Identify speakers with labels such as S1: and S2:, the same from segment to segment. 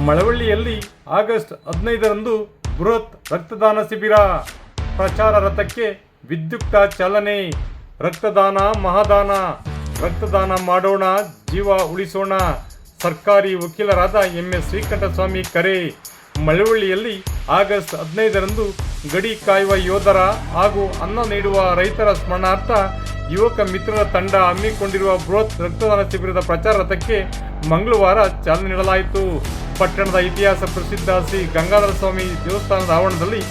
S1: ಮಳವಳ್ಳಿಯಲ್ಲಿ August 15ರಂದು ಬೃಹತ್ ರಕ್ತದಾನ ಶಿಬಿರ. ಪ್ರಚಾರ ರಥಕ್ಕೆ ವಿದ್ಯುಕ್ತ ಚಾಲನೆ. ರಕ್ತದಾನ ಮಹಾದಾನ. ರಕ್ತದಾನ ಮಾಡೋಣ, ಜೀವ ಉಳಿಸೋಣ. ಸರ್ಕಾರಿ ವಕೀಲರಾದ ಎಂ.ಎಸ್. ಶ್ರೀಕಂಠಸ್ವಾಮಿ ಕರೆ. ಮಳವಳ್ಳಿಯಲ್ಲಿ ಆಗಸ್ಟ್ 15ರಂದು ಗಡಿ ಕಾಯುವ ಯೋಧರ ಹಾಗೂ ಅನ್ನ ನೀಡುವ ರೈತರ ಸ್ಮರಣಾರ್ಥ ಯುವಕ ಮಿತ್ರರ ತಂಡ ಹಮ್ಮಿಕೊಂಡಿರುವ ಬೃಹತ್ ರಕ್ತದಾನ ಶಿಬಿರದ ಪ್ರಚಾರ ರಥಕ್ಕೆ ಮಂಗಳವಾರ ಚಾಲನೆ ನೀಡಲಾಯಿತು. ಪಟ್ಟಣದ ಇತಿಹಾಸ ಪ್ರಸಿದ್ಧ ಶ್ರೀ ಗಂಗಾಧರ ಸ್ವಾಮಿ ದೇವಸ್ಥಾನದ ಆವರಣದಲ್ಲಿ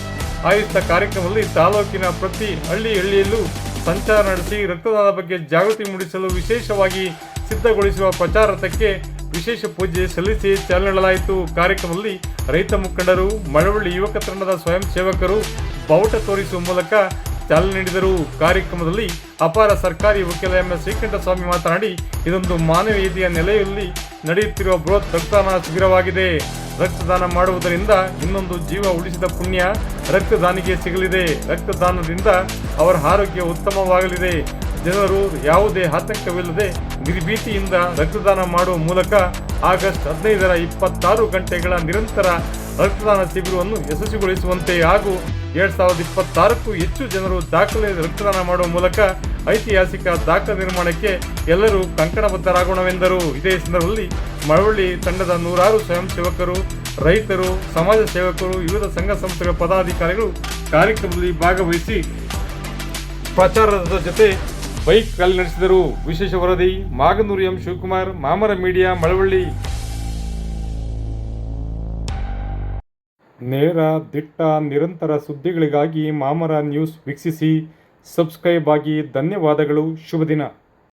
S1: ಆಯೋಜಿತ ಕಾರ್ಯಕ್ರಮದಲ್ಲಿ ತಾಲೂಕಿನ ಪ್ರತಿ ಹಳ್ಳಿಯಲ್ಲೂ ಸಂಚಾರ ನಡೆಸಿ ರಕ್ತದಾನದ ಬಗ್ಗೆ ಜಾಗೃತಿ ಮೂಡಿಸಲು ವಿಶೇಷವಾಗಿ ಸಿದ್ಧಗೊಳಿಸುವ ಪ್ರಚಾರ ರಥಕ್ಕೆ ವಿಶೇಷ ಪೂಜೆ ಸಲ್ಲಿಸಿ ಚಾಲನೆ ನೀಡಲಾಯಿತು. ಕಾರ್ಯಕ್ರಮದಲ್ಲಿ ರೈತ ಮುಖಂಡರು, ಮಳವಳ್ಳಿ ಯುವಕ ತಂಡದ ಸ್ವಯಂ ಸೇವಕರು ಬಾವುಟ ತೋರಿಸುವ ಮೂಲಕ ಚಾಲನೆ ನೀಡಿದರು. ಕಾರ್ಯಕ್ರಮದಲ್ಲಿ ಅಪಾರ ಸರ್ಕಾರಿ ವಕೀಲ ಎಂ.ಎಸ್. ಶ್ರೀಕಂಠಸ್ವಾಮಿ ಮಾತನಾಡಿ, ಇದೊಂದು ಮಾನವೀಯತೆಯ ನೆಲೆಯಲ್ಲಿ ನಡೆಯುತ್ತಿರುವ ಬೃಹತ್ ರಕ್ತದಾನ ಶಿಬಿರವಾಗಿದೆ. ರಕ್ತದಾನ ಮಾಡುವುದರಿಂದ ಇನ್ನೊಂದು ಜೀವ ಉಳಿಸಿದ ಪುಣ್ಯ ರಕ್ತದಾನಿಗೆ ಸಿಗಲಿದೆ. ರಕ್ತದಾನದಿಂದ ಅವರ ಆರೋಗ್ಯ ಉತ್ತಮವಾಗಲಿದೆ. ಜನರು ಯಾವುದೇ ಆತಂಕವಿಲ್ಲದೆ ನಿರ್ಭೀತಿಯಿಂದ ರಕ್ತದಾನ ಮಾಡುವ ಮೂಲಕ ಆಗಸ್ಟ್ 15ರ 26 ಗಂಟೆಗಳ ನಿರಂತರ ರಕ್ತದಾನ ಶಿಬಿರವನ್ನು ಯಶಸ್ವಿಗೊಳಿಸುವಂತೆ ಹಾಗೂ 2026ಕ್ಕೂ ಹೆಚ್ಚು ಜನರು ದಾಖಲೆ ರಕ್ತದಾನ ಮಾಡುವ ಮೂಲಕ ಐತಿಹಾಸಿಕ ದಾಖಲೆ ನಿರ್ಮಾಣಕ್ಕೆ ಎಲ್ಲರೂ ಕಂಕಣಬದ್ಧರಾಗೋಣವೆಂದರು. ಇದೇ ಸಂದರ್ಭದಲ್ಲಿ ಮಳವಳ್ಳಿ ತಂಡದ ನೂರಾರು ಸ್ವಯಂ ಸೇವಕರು, ರೈತರು, ಸಮಾಜ ಸೇವಕರು, ವಿವಿಧ ಸಂಘ ಸಂಸ್ಥೆಗಳ ಪದಾಧಿಕಾರಿಗಳು ಕಾರ್ಯಕ್ರಮದಲ್ಲಿ ಭಾಗವಹಿಸಿ ಪ್ರಚಾರದ ಜೊತೆ ಬೈಕ್ ರ್ಯಾಲಿ ನಡೆಸಿದರು. ವಿಶೇಷ ವರದಿ ಮಾಗನೂರು ಎಂ. ಶಿವಕುಮಾರ್, ಮಾಮರ ಮೀಡಿಯಾ, ಮಳವಳ್ಳಿ. ನೇರ, ದಿಟ್ಟ, ನಿರಂತರ ಸುದ್ದಿಗಳಿಗಾಗಿ ಮಾಮರ ನ್ಯೂಸ್ ವೀಕ್ಷಿಸಿ. ಸಬ್ಸ್ಕ್ರೈಬ್ ಆಗಿ. ಧನ್ಯವಾದಗಳು. ಶುಭ ದಿನ.